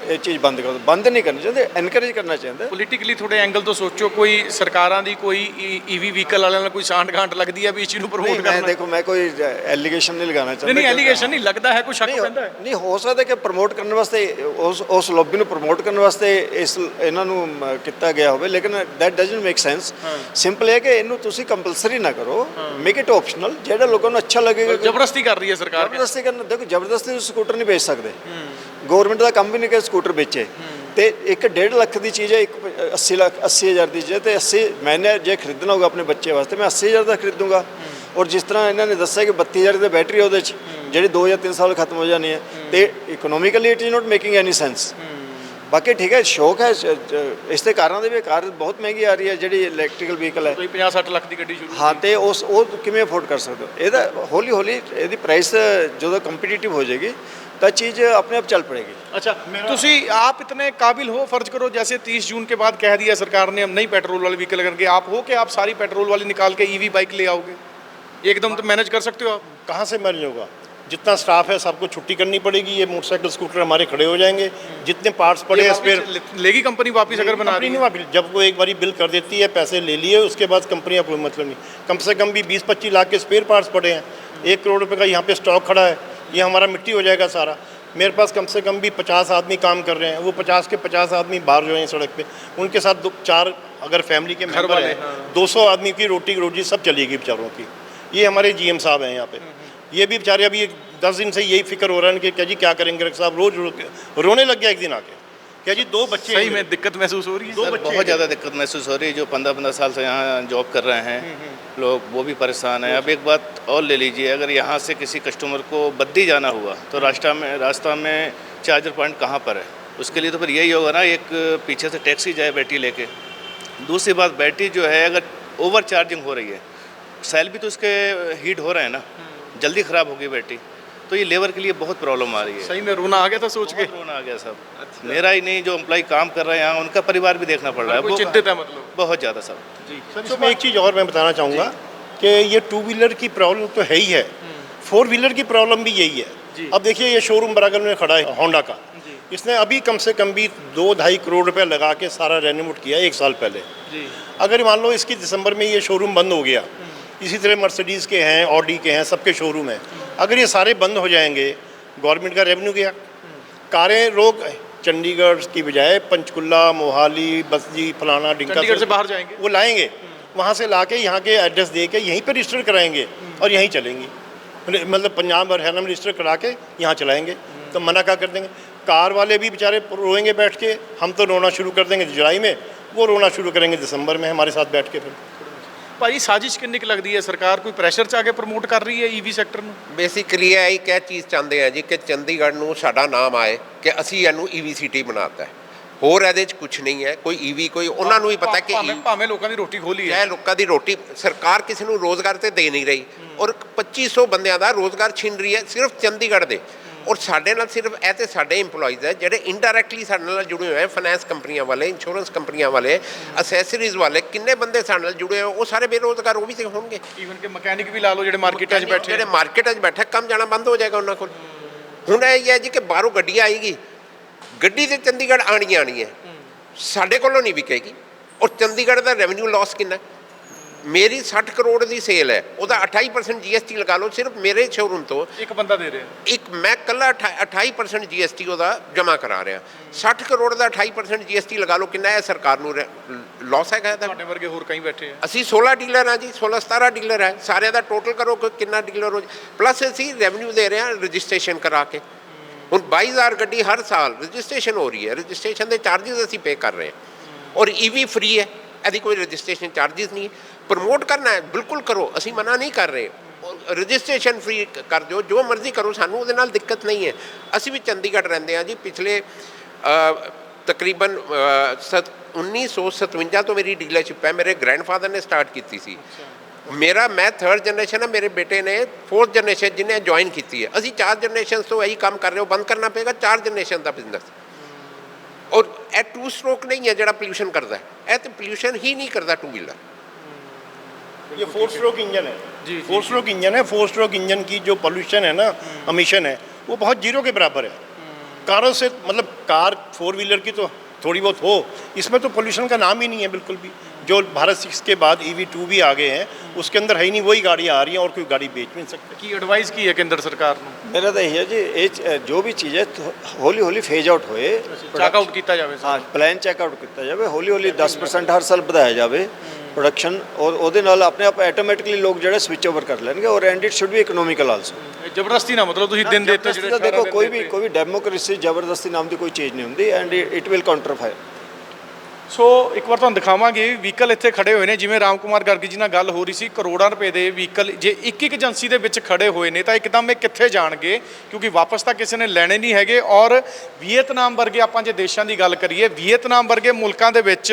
Speaker 4: ਇਹ ਚੀਜ਼ ਬੰਦ ਕਰ ਦਿਓ। ਬੰਦ ਨਹੀਂ ਕਰਨਾ ਚਾਹੁੰਦੇ, ਐਨਕਰੇਜ ਕਰਨਾ ਚਾਹੁੰਦੇ।
Speaker 1: ਪੋਲੀਟੀਕਲੀ ਤੁਹਾਡੇ ਐਂਗਲ ਤੋਂ ਸੋਚੋ, ਕੋਈ ਸਰਕਾਰਾਂ ਦੀ ਕੋਈ ਈਵੀ ਵਹੀਕਲ ਵਾਲਿਆਂ ਨਾਲ ਕੋਈ ਸਾਂਠ ਗਾਂਠ ਲੱਗਦੀ ਹੈ ਵੀ ਇਸ ਚੀਜ਼ ਨੂੰ ਪ੍ਰਮੋਟ
Speaker 4: ਮੈਂ
Speaker 1: ਕਰਨਾ?
Speaker 4: ਦੇਖੋ, ਮੈਂ ਕੋਈ ਐਲੀਗੇਸ਼ਨ ਨਹੀਂ ਲਗਾਉਣਾ ਚਾਹੁੰਦਾ।
Speaker 1: ਨਹੀਂ ਐਲੀਗੇਸ਼ਨ ਨਹੀਂ, ਲੱਗਦਾ ਹੈ ਕੋਈ ਸ਼ੱਕ ਪੈਂਦਾ ਹੈ।
Speaker 4: ਨਹੀਂ, ਹੋ ਸਕਦਾ ਕਿ ਪ੍ਰਮੋਟ ਕਰਨ ਵਾਸਤੇ ਉਸ ਲੌਬੀ ਨੂੰ ਪ੍ਰਮੋਟ ਕਰਨ ਵਾਸਤੇ ਇਹਨਾਂ ਨੂੰ ਕੀਤਾ ਗਿਆ ਹੋਵੇ, ਲੇਕਿਨ that doesn't make sense. Simple ਹੈ ਕਿ ਇਹਨੂੰ ਤੁਸੀਂ ਕੰਪਲਸਰੀ ਨਾ ਕਰੋ, ਮੇਕ ਇਟ ਆਪਸ਼ਨਲ, ਜਿਹੜਾ ਲੋਕਾਂ ਨੂੰ ਅੱਛਾ ਲੱਗੇਗਾ।
Speaker 1: ਜ਼ਬਰਦਸਤੀ ਕਰ ਰਹੀ ਹੈ ਸਰਕਾਰ।
Speaker 4: ਜ਼ਬਰਦਸਤੀ ਕਰਨਾ, ਦੇਖੋ ਜ਼ਬਰਦਸਤੀ ਤੁਸੀਂ ਸਕੂਟਰ ਨਹੀਂ ਵੇਚ ਸਕਦੇ, ਗਵਰਨਮੈਂਟ ਦਾ ਕੰਮ ਵੀ ਨਹੀਂ ਕਿ ਸਕੂਟਰ ਵੇਚੇ। ਤੇ 1.5 ਲੱਖ ਦੀ ਚੀਜ਼ ਹੈ, 80,000 ਦੀ ਚੀਜ਼ ਹੈ, ਤੇ 80 ਮੈਨੇ ਜੇ ਖਰੀਦਣਾ ਹੋਗਾ ਆਪਣੇ ਬੱਚੇ ਵਾਸਤੇ ਮੈਂ 80,000 ਦਾ ਖਰੀਦੂੰਗਾ। ਔਰ ਜਿਸ ਤਰ੍ਹਾਂ ਇਹਨਾਂ ਨੇ ਦੱਸਿਆ ਕਿ 32,000 ਦੀ ਬੈਟਰੀ ਉਹਦੇ 'ਚ ਜਿਹੜੀ 2 ਜਾਂ 3 ਸਾਲ ਖਤਮ ਹੋ ਜਾਣੀ ਹੈ, ਤੇ economically it is not making any sense. ਬਾਕੀ ਠੀਕ ਹੈ, ਸ਼ੌਕ ਹੈ, ਇਸ ਦੇ ਕਾਰਾਂ ਦੇ ਵੀ ਕਾਰ ਬਹੁਤ ਮਹਿੰਗੀ ਆ ਰਹੀ ਹੈ ਜਿਹੜੀ ਇਲੈਕਟ੍ਰੀਕਲ ਵਹੀਕਲ ਹੈ।
Speaker 1: ਕੋਈ 50-60 ਲੱਖ ਦੀ ਗੱਡੀ ਸ਼ੁਰੂ।
Speaker 4: ਹਾਂ, ਤੇ ਉਹ ਕਿਵੇਂ ਅਫੋਰਡ ਕਰ ਸਕਦੇ ਹੋ? ਇਹਦਾ ਹੌਲੀ ਹੌਲੀ ਇਹਦੀ ਪ੍ਰਾਈਸ ਜਦੋਂ ਕੰਪੀਟੀਟਿਵ ਹੋ ਜਾਏਗੀ तो चीज़ अपने आप चल पड़ेगी।
Speaker 1: अच्छा, तुसी आप इतने काबिल हो, फर्ज करो जैसे 30 जून के बाद कह दिया सरकार ने हम नहीं पेट्रोल वाले व्हीकल करके, आप हो कि आप सारी पेट्रोल वाली निकाल के ईवी बाइक ले आओगे? एकदम तो मैनेज कर सकते हो आप?
Speaker 2: कहाँ से मैनेज होगा? जितना स्टाफ है सबको छुट्टी करनी पड़ेगी, ये मोटरसाइकिल स्कूटर हमारे खड़े हो जाएंगे, जितने पार्ट्स पड़े हैं स्पेयर
Speaker 1: लेगी कंपनी वापस अगर बना रही है?
Speaker 2: जब वो एक बारी बिल कर देती है, पैसे ले लिए, उसके बाद कंपनी कोई मतलब नहीं। कम से कम भी 20-25 लाख के स्पेयर पार्ट्स पड़े हैं, 1 करोड़ रुपये का यहाँ पे स्टॉक खड़ा है, ये हमारा मिट्टी हो जाएगा सारा। मेरे पास कम से कम भी 50 आदमी काम कर रहे हैं, वो 50 के 50 आदमी बाहर जो हैं सड़क पे, उनके साथ 2-4 अगर फैमिली के मेंबर हैं, 200 आदमी की रोजी सब चलेगी बेचारों की। ये हमारे GM साहब हैं यहाँ पे, ये भी बेचारे अभी 10 दिन से यही फिक्र हो रहा है कि क्या जी क्या करेंगे रख साहब, रोज रोने लग गया एक दिन आके, क्या जी 2 बच्चे
Speaker 1: सही में दिक्कत महसूस हो रही है?
Speaker 5: बहुत ज़्यादा दिक्कत महसूस हो रही है। जो 15-15 साल से यहाँ जॉब कर रहे हैं लोग, वो भी परेशान हैं। अब एक बात और ले लीजिए, अगर यहाँ से किसी कस्टमर को बद्दी जाना हुआ तो रास्ता में चार्जर पॉइंट कहाँ पर है? उसके लिए तो फिर यही होगा ना, एक पीछे से टैक्सी जाए बैटरी लेके। दूसरी बात, बैटरी जो है अगर ओवर चार्जिंग हो रही है, सेल भी तो उसके हीट हो रहे हैं ना, जल्दी ख़राब होगी बैटरी, तो ये लेबर के लिए बहुत प्रॉब्लम आ रही है।
Speaker 1: सही में रोना आ गया था सोच के?
Speaker 5: रोना आ गया सब। अच्छा। मेरा ही नहीं, जो एम्प्लॉय काम कर रहे हैं यहाँ, उनका परिवार भी देखना पड़ रहा है।
Speaker 1: चिंतित है मतलब?
Speaker 5: बहुत ज़्यादा सब।
Speaker 1: जी
Speaker 2: सर, इसमें एक चीज़ और मैं बताना चाहूँगा कि ये 2 व्हीलर की प्रॉब्लम तो है ही है, 4 व्हीलर की प्रॉब्लम भी यही है। अब देखिए ये शोरूम बराबर में खड़ा है होंडा का, इसने अभी कम से कम भी 2-2.5 करोड़ रुपए लगा के सारा रेनोवेट किया 1 साल पहले। अगर मान लो इसकी दिसंबर में ये शोरूम बंद हो गया, इसी तरह मर्सिडीज़ के हैं, ऑडी के हैं, सबके शोरूम हैं, अगर ये सारे बंद हो जाएंगे, गवर्नमेंट का रेवेन्यू गया। कारें लोग चंडीगढ़ की बजाय पंचकुला, मोहाली, बस्ती, फलाना डिंका
Speaker 1: चंडीगढ़ से बाहर जाएंगे,
Speaker 2: वो लाएंगे, वहाँ से ला के यहाँ के एड्रेस दे के यहीं पर रजिस्टर कराएंगे और यहीं चलेंगी। मतलब पंजाब और हरियाणा में रजिस्टर करा के यहाँ चलाएंगे, तो मना क्या कर देंगे? कार वाले भी बेचारे रोएंगे बैठ के, हम तो रोना शुरू कर देंगे जुलाई में, वो रोना शुरू करेंगे दिसंबर में हमारे साथ बैठ के। फिर
Speaker 1: ਭਾਈ ਸਾਜ਼ਿਸ਼ ਕਿੰਨੀ ਕੁ ਲੱਗਦੀ ਹੈ? ਸਰਕਾਰ ਕੋਈ ਪ੍ਰੈਸ਼ਰ ਚ ਆ ਕੇ ਪ੍ਰਮੋਟ ਕਰ ਰਹੀ ਹੈ ਈਵੀ ਸੈਕਟਰ ਨੂੰ?
Speaker 3: ਬੇਸਿਕਲੀ ਇਹ ਇੱਕ ਚੀਜ਼ ਚਾਹੁੰਦੇ ਆ ਜੀ ਕਿ ਚੰਡੀਗੜ੍ਹ ਨੂੰ ਸਾਡਾ ਨਾਮ ਆਏ ਕਿ ਅਸੀਂ ਇਹਨੂੰ ਈਵੀ ਸਿਟੀ ਬਣਾਤਾ ਹੈ। ਹੋਰ ਇਹਦੇ 'ਚ ਕੁਝ ਨਹੀਂ ਹੈ, ਕੋਈ ਈਵੀ ਕੋਈ ਉਹਨਾਂ ਨੂੰ ਵੀ ਪਤਾ ਕਿ
Speaker 1: ਭਾਵੇਂ ਲੋਕਾਂ ਦੀ ਰੋਟੀ ਖੋਲੀ ਹੈ,
Speaker 3: ਇਹ ਲੋਕਾਂ ਦੀ ਰੋਟੀ ਸਰਕਾਰ ਕਿਸੇ ਨੂੰ ਰੋਜ਼ਗਾਰ ਤੇ ਦੇ ਨਹੀਂ ਰਹੀ, ਔਰ 2500 ਬੰਦਿਆਂ ਦਾ ਰੋਜ਼ਗਾਰ ਛਿਨ ਰਹੀ ਹੈ ਸਿਰਫ ਚੰਡੀਗੜ੍ਹ ਦੇ। ਔਰ ਸਾਡੇ ਨਾਲ ਸਿਰਫ ਇਹ ਤੇ ਸਾਡੇ ਇੰਪਲੋਈਜ਼ ਹੈ ਜਿਹੜੇ ਇਨਡਾਇਰੈਕਟਲੀ ਸਾਡੇ ਨਾਲ ਜੁੜੇ ਹੋਏ ਹੈ, ਫਾਈਨੈਂਸ ਕੰਪਨੀਆਂ ਵਾਲੇ, ਇੰਸ਼ੋਰੈਂਸ ਕੰਪਨੀਆਂ ਵਾਲੇ, ਅਸੈਸਰੀਜ਼ ਵਾਲੇ, ਕਿੰਨੇ ਬੰਦੇ ਸਾਡੇ ਨਾਲ ਜੁੜੇ ਹੋਏ, ਉਹ ਸਾਰੇ ਬੇਰੋਜ਼ਗਾਰ ਉਹ ਵੀ ਤੇ ਹੋਣਗੇ।
Speaker 1: ਈਵਨ ਕਿ ਮਕੈਨਿਕ ਵੀ ਲਾ ਲਓ ਜਿਹੜੇ ਮਾਰਕੀਟਾਂ 'ਚ ਬੈਠੇ,
Speaker 3: ਜਿਹੜੇ ਮਾਰਕੀਟਾਂ 'ਚ ਬੈਠੇ, ਕੰਮ ਜਾਣਾ ਬੰਦ ਹੋ ਜਾਏਗਾ ਉਹਨਾਂ ਕੋਲ। ਹੁਣ ਇਹ ਹੈ ਜੀ ਕਿ ਬਾਹਰੋਂ ਗੱਡੀ ਆਏਗੀ, ਗੱਡੀ ਤੇ ਚੰਡੀਗੜ੍ਹ ਆਣੀ ਹੈ, ਸਾਡੇ ਕੋਲੋਂ ਨਹੀਂ ਵਿਕੇਗੀ। ਔਰ ਚੰਡੀਗੜ੍ਹ ਦਾ ਰੈਵਨਿਊ ਲਾਸ ਕਿੰਨਾ? ਮੇਰੀ 60 ਕਰੋੜ ਦੀ ਸੇਲ ਹੈ, ਉਹਦਾ 28% GST ਲਗਾ ਲਓ ਸਿਰਫ ਮੇਰੇ ਸ਼ੋਰੂਮ ਤੋਂ।
Speaker 1: ਇੱਕ ਬੰਦਾ ਦੇ ਰਿਹਾ,
Speaker 3: ਇੱਕ ਮੈਂ ਇਕੱਲਾ 28% GST ਉਹਦਾ ਜਮ੍ਹਾਂ ਕਰਾ ਰਿਹਾ। 60 ਕਰੋੜ ਦਾ 28% GST ਲਗਾ ਲਓ, ਕਿੰਨਾ ਹੈ ਸਰਕਾਰ ਨੂੰ ਲਾਸ ਹੈਗਾ ਇਹਦਾ।
Speaker 1: ਤੁਹਾਡੇ ਵਰਗੇ ਹੋਰ ਕਈ ਬੈਠੇ ਆ, ਅਸੀਂ
Speaker 3: 16 ਡੀਲਰ ਹਾਂ ਜੀ, 16-17 ਡੀਲਰ ਹੈ, ਸਾਰਿਆਂ ਦਾ ਟੋਟਲ ਕਰੋ ਕਿ ਕਿੰਨਾ ਡੀਲਰ ਹੋ। ਪਲੱਸ ਅਸੀਂ ਰੈਵਨਿਊ ਦੇ ਰਹੇ ਹਾਂ ਰਜਿਸਟ੍ਰੇਸ਼ਨ ਕਰਾ ਕੇ। ਹੁਣ 22,000 ਗੱਡੀ ਹਰ ਸਾਲ ਰਜਿਸਟ੍ਰੇਸ਼ਨ ਹੋ ਰਹੀ ਹੈ, ਰਜਿਸਟ੍ਰੇਸ਼ਨ ਦੇ ਚਾਰजेस ਅਸੀਂ ਪੇ ਕਰ ਰਹੇ ਹਾਂ। ਔਰ EV ਫ੍ਰੀ ਹੈ, ਇਹਦੀ ਕੋਈ ਰਜਿਸਟ੍ਰੇਸ਼ਨ ਚਾਰजेस ਨਹੀਂ। ਪ੍ਰਮੋਟ ਕਰਨਾ ਹੈ ਬਿਲਕੁਲ ਕਰੋ, ਅਸੀਂ ਮਨਾ ਨਹੀਂ ਕਰ ਰਹੇ, ਰਜਿਸਟ੍ਰੇਸ਼ਨ ਫ੍ਰੀ ਕਰ ਦਿਓ, ਜੋ ਮਰਜ਼ੀ ਕਰੋ, ਸਾਨੂੰ ਉਹਦੇ ਨਾਲ ਦਿੱਕਤ ਨਹੀਂ ਹੈ। ਅਸੀਂ ਵੀ ਚੰਡੀਗੜ੍ਹ ਰਹਿੰਦੇ ਹਾਂ ਜੀ, ਪਿਛਲੇ ਤਕਰੀਬਨ 1957 ਤੋਂ ਮੇਰੀ ਡੀਲਰਸ਼ਿਪ ਹੈ, ਮੇਰੇ ਗ੍ਰੈਂਡਫਾਦਰ ਨੇ ਸਟਾਰਟ ਕੀਤੀ ਸੀ। ਮੈਂ 3rd ਜਨਰੇਸ਼ਨ ਹੈ, ਮੇਰੇ ਬੇਟੇ ਨੇ 4th ਜਨਰੇਸ਼ਨ ਜਿਹਨੇ ਜੁਆਇਨ ਕੀਤੀ ਹੈ। ਅਸੀਂ 4 ਜਨਰੇਸ਼ਨ ਤੋਂ ਇਹੀ ਕੰਮ ਕਰ ਰਹੇ ਹੋ, ਬੰਦ ਕਰਨਾ ਪਏਗਾ 4 ਜਨਰੇਸ਼ਨ ਦਾ ਬਿਜ਼ਨਸ। ਔਰ ਇਹ 2 ਸਟ੍ਰੋਕ ਨਹੀਂ ਹੈ ਜਿਹੜਾ ਪੋਲਿਊਸ਼ਨ ਕਰਦਾ ਹੈ, ਇਹ ਤੇ ਪੋਲਿਊਸ਼ਨ ਹੀ ਨਹੀਂ ਕਰਦਾ 2 व्हीलर।
Speaker 2: ये 4 स्ट्रोक इंजन है
Speaker 1: जी,
Speaker 2: 4 स्ट्रोक इंजन है। 4 स्ट्रोक इंजन की जो पोल्यूशन है ना, एमिशन है, वो बहुत जीरो के बराबर है। कारों से मतलब कार 4 व्हीलर की तो थोड़ी बहुत हो, इसमें तो पोल्यूशन का नाम ही नहीं है बिल्कुल भी। जो भारत 6 के बाद EV2 भी आ गए हैं, उसके अंदर है ही नहीं, वही गाड़ियाँ आ रही हैं और कोई गाड़ी बेच भी नहीं सकते।
Speaker 1: ਕੀ ਐਡਵਾਈਸ ਕੀ ਹੈ ਕੇਂਦਰ ਸਰਕਾਰ ਨੂੰ?
Speaker 4: ਮੇਰਾ ਤਾਂ ਇਹ ਹੈ ਜੀ, ਇਹ ਜੋ ਵੀ ਚੀਜ਼ ਹੈ ਹੌਲੀ ਹੌਲੀ ਫੇਜ ਆਊਟ ਹੋਏ,
Speaker 1: ਚੈੱਕ ਆਊਟ ਕੀਤਾ ਜਾਵੇ
Speaker 4: ਹਾਂ ਪਲਾਨ ਚੈੱਕ ਆਊਟ ਕੀਤਾ ਜਾਵੇ, ਹੌਲੀ ਹੌਲੀ 10% ਹਰ ਸਾਲ ਵਧਾਇਆ ਜਾਵੇ ਪ੍ਰੋਡਕਸ਼ਨ, ਔਰ ਉਹਦੇ ਨਾਲ ਆਪਣੇ ਆਪ ਆਟੋਮੈਟਿਕਲੀ ਲੋਕ ਜਿਹੜੇ ਸਵਿਚ ਓਵਰ ਕਰ ਲੈਣਗੇ, ਔਰ and it should be economical also.
Speaker 1: ਜ਼ਬਰਦਸਤੀ ਨਾ ਮਤਲਬ ਤੁਸੀਂ ਦਿਨ ਦੇ ਦਿੱਤੇ ਜਿਹੜੇ
Speaker 4: ਦੇਖੋ ਕੋਈ ਵੀ ਡੈਮੋਕ੍ਰੇਸੀ ਜ਼ਬਰਦਸਤੀ ਨਾਮ ਦੀ ਕੋਈ ਚੀਜ਼ ਨਹੀਂ ਹੁੰਦੀ, ਐਂਡ ਇਟ ਵਿਲ ਕਾਊਂਟਰਫਾਇਰ।
Speaker 1: ਸੋ ਇੱਕ ਵਾਰ ਤੁਹਾਨੂੰ ਦਿਖਾਵਾਂਗੇ ਵਹੀਕਲ ਇੱਥੇ ਖੜੇ ਹੋਏ ਨੇ, ਜਿਵੇਂ ਰਾਮ ਕੁਮਾਰ ਗਰਗ ਜੀ ਨਾਲ ਗੱਲ ਹੋ ਰਹੀ ਸੀ, ਕਰੋੜਾਂ ਰੁਪਏ ਦੇ ਵਹੀਕਲ ਜੇ ਇੱਕ ਏਜੰਸੀ ਦੇ ਵਿੱਚ ਖੜੇ ਹੋਏ ਨੇ ਤਾਂ ਇੱਕਦਮ ਇਹ ਕਿੱਥੇ ਜਾਣਗੇ, ਕਿਉਂਕਿ ਵਾਪਸ ਤਾਂ ਕਿਸੇ ਨੇ ਲੈਣੇ ਨਹੀਂ ਹੈਗੇ। ਔਰ ਵੀਅਤਨਾਮ ਵਰਗੇ, ਆਪਾਂ ਜੇ ਦੇਸ਼ਾਂ ਦੀ ਗੱਲ ਕਰੀਏ, ਵੀਅਤਨਾਮ ਵਰਗੇ ਮੁਲਕਾਂ ਦੇ ਵਿੱਚ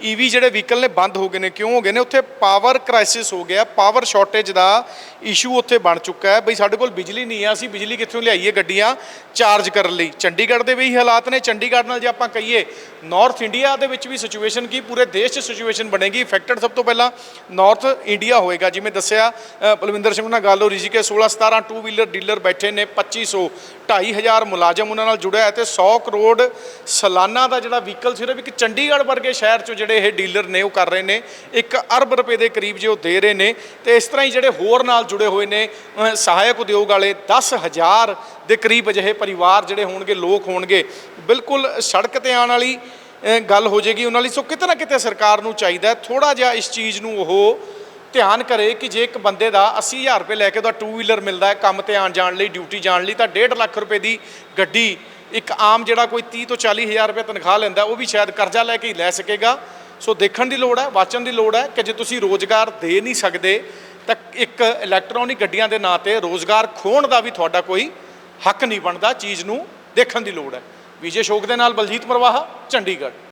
Speaker 1: EV ਜਿਹੜੇ ਵਹੀਕਲ ਨੇ ਬੰਦ ਹੋ ਗਏ ਨੇ। ਕਿਉਂ ਹੋ ਗਏ ਨੇ? ਉੱਥੇ ਪਾਵਰ ਕ੍ਰਾਈਸਿਸ ਹੋ ਗਿਆ, ਪਾਵਰ ਸ਼ਾਰਟੇਜ ਦਾ ਇਸ਼ੂ ਉੱਥੇ ਬਣ ਚੁੱਕਾ ਹੈ। ਬਈ ਸਾਡੇ ਕੋਲ ਬਿਜਲੀ ਨਹੀਂ ਆ, ਅਸੀਂ ਬਿਜਲੀ ਕਿੱਥੋਂ ਲਿਆਈਏ ਗੱਡੀਆਂ ਚਾਰਜ ਕਰਨ ਲਈ। ਚੰਡੀਗੜ੍ਹ ਦੇ ਵੀ ਹਾਲਾਤ ਨੇ। ਚੰਡੀਗੜ੍ਹ ਨਾਲ ਜੇ ਆਪਾਂ ਕਹੀਏ ਨਾਰਥ ਇੰਡੀਆ ਦੇ ਵਿੱਚ ਵੀ ਸਿਚੁਏਸ਼ਨ ਕੀ, ਪੂਰੇ ਦੇਸ਼ 'ਚ ਸਿਚੁਏਸ਼ਨ ਬਣੇਗੀ। ਇਫੈਕਟਡ ਸਭ ਤੋਂ ਪਹਿਲਾਂ ਨਾਰਥ ਇੰਡੀਆ ਹੋਏਗਾ। ਜਿਵੇਂ ਦੱਸਿਆ ਬਲਵਿੰਦਰ ਸਿੰਘ ਨਾਲ ਗੱਲ ਹੋ ਰਹੀ ਸੀ ਕਿ 16-17 2 ਵੀਲਰ ਡੀਲਰ ਬੈਠੇ ਨੇ, 2500 2,500 ਮੁਲਾਜ਼ਮ ਉਹਨਾਂ ਨਾਲ ਜੁੜਿਆ ਹੈ ਤੇ 100 ਕਰੋੜ ਸਾਲਾਨਾ ਦਾ ਜਿਹੜਾ ਵਹੀਕਲ ਸਿਰਫ ਇੱਕ ਚੰਡੀਗੜ੍ਹ ਵਰਗੇ ਸ਼ਹਿਰ 'ਚੋਂ ਜਿਹੜੇ ਇਹ ਡੀਲਰ ਨੇ ਉਹ ਕਰ ਰਹੇ ਨੇ। 1 ਅਰਬ ਰੁਪਏ ਦੇ ਕਰੀਬ ਜੇ ਉਹ ਦੇ ਰਹੇ ਨੇ। ਤੇ ਇਸ ਤਰ੍ਹਾਂ ਹੀ ਜਿਹੜੇ ਹੋਰ ਨਾਲ ਜੁੜੇ ਹੋਏ ਨੇ ਸਹਾਇਕ ਉਦਯੋਗ ਵਾਲੇ 10,000 ਦੇ ਕਰੀਬ ਅਜਿਹੇ ਪਰਿਵਾਰ ਜਿਹੜੇ ਹੋਣਗੇ, ਲੋਕ ਹੋਣਗੇ, ਬਿਲਕੁਲ ਸੜਕ ਤੇ ਆਉਣ ਵਾਲੀ ਗੱਲ ਹੋ ਜਾਏਗੀ ਉਹਨਾਂ ਲਈ। ਸੋ ਕਿਤੇ ਨਾ ਕਿਤੇ ਸਰਕਾਰ ਨੂੰ ਚਾਹੀਦਾ ਥੋੜ੍ਹਾ ਜਿਹਾ ਇਸ ਚੀਜ਼ ਨੂੰ ਉਹ ਧਿਆਨ ਕਰੇ ਕਿ ਜੇ ਇੱਕ ਬੰਦੇ ਦਾ 80,000 ਰੁਪਏ ਲੈ ਕੇ ਉਹਦਾ 2 ਵੀਲਰ ਮਿਲਦਾ ਹੈ ਕੰਮ ਤੇ ਆਉਣ ਜਾਣ ਲਈ, ਡਿਊਟੀ ਜਾਣ ਲਈ, ਤਾਂ 1.5 ਲੱਖ ਰੁਪਏ ਦੀ ਗੱਡੀ ਇੱਕ ਆਮ ਜਿਹੜਾ ਕੋਈ 30 ਤੋਂ 40,000 ਰੁਪਏ ਤਨਖਾਹ ਲੈਂਦਾ ਉਹ ਵੀ ਸ਼ਾਇਦ ਕਰਜ਼ਾ ਲੈ ਕੇ ਹੀ ਲੈ ਸਕੇਗਾ। ਸੋ ਦੇਖਣ ਦੀ ਲੋੜ ਹੈ, ਵਾਚਣ ਦੀ ਲੋੜ ਹੈ ਕਿ ਜੇ ਤੁਸੀਂ ਰੋਜ਼ਗਾਰ ਦੇ ਨਹੀਂ ਸਕਦੇ ਤਾਂ ਇੱਕ ਇਲੈਕਟ੍ਰੋਨਿਕ ਗੱਡੀਆਂ ਦੇ ਨਾਂ 'ਤੇ ਰੋਜ਼ਗਾਰ ਖੋਹਣ ਦਾ ਵੀ ਤੁਹਾਡਾ ਕੋਈ ਹੱਕ ਨਹੀਂ ਬਣਦਾ। ਚੀਜ਼ ਨੂੰ ਦੇਖਣ ਦੀ ਲੋੜ ਹੈ। ਵਿਜੇ ਸ਼ੋਕ ਦੇ ਨਾਲ ਬਲਜੀਤ ਮਰਵਾਹਾ, ਚੰਡੀਗੜ੍ਹ।